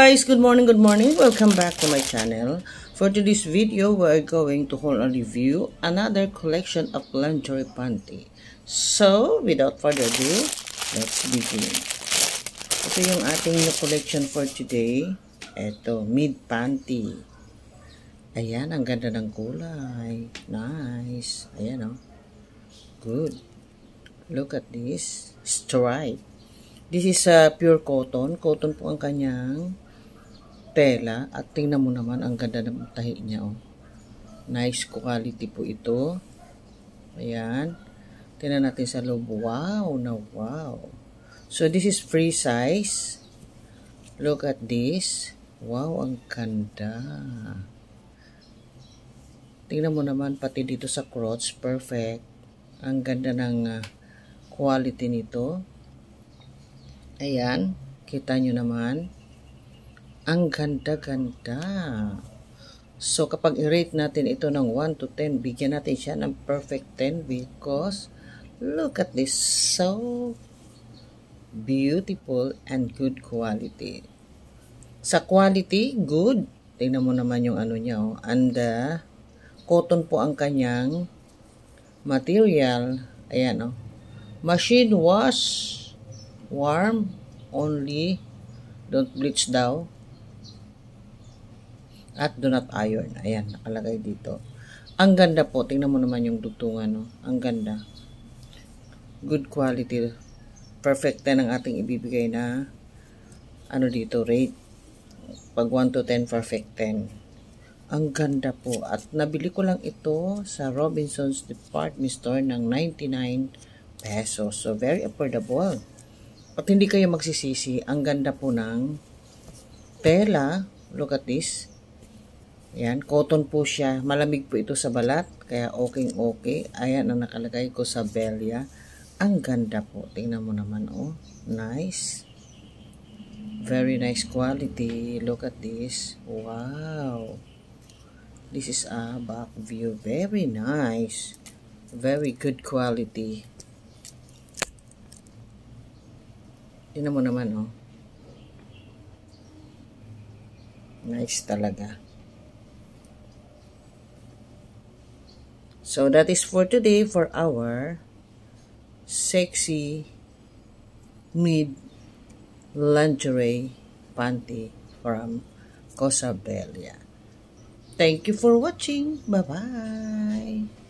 guys, good morning, welcome back to my channel. For today's video, we're going to hold a review another collection of lingerie panty. So without further ado, let's begin. Ito yung ating collection for today. Ito, mid panty. Ayan, ang ganda ng kulay. Nice. Ayan oh. Good. Look at this stripe. This is pure cotton. Cotton po ang kanyang tela. At tingnan mo naman, ang ganda ng tahi niya. Oh. Nice quality po ito. Ayan. Tingnan natin sa loob. Wow na wow. So, this is free size. Look at this. Wow, ang ganda. Tingnan mo naman, pati dito sa crotch. Perfect. Ang ganda ng quality nito. Ayan, kita nyo naman. Ang ganda-ganda. So, kapag i-rate natin ito ng 1 to 10, bigyan natin siya ng perfect 10 because look at this. So beautiful and good quality. Sa quality, good. Tingnan mo naman yung ano niya. Oh. And cotton po ang kanyang material. Ayan, oh. Machine wash. Warm only, don't bleach daw, at do not iron. Ayan, nakalagay dito. Ang ganda po, tingnan mo naman yung dugtungan, no? Ang ganda. Good quality. Perfect 10 ang ating ibibigay na ano dito, rate. Pag 1 to 10, perfect 10. Ang ganda po. At nabili ko lang ito sa Robinson's Department Store ng 99 pesos. So, very affordable. At hindi kayo magsisisi, ang ganda po ng tela. Look at this. Ayan, cotton po siya. Malamig po ito sa balat, kaya okay. Ayan ang nakalagay ko sa Belia. Ang ganda po. Tingnan mo naman, oh. Nice. Very nice quality. Look at this. Wow. This is a back view. Very nice. Very good quality. Tingnan mo naman, oh. Nice talaga. So, that is for today for our sexy mid lingerie panty from Cosa Belia. Thank you for watching. Bye-bye.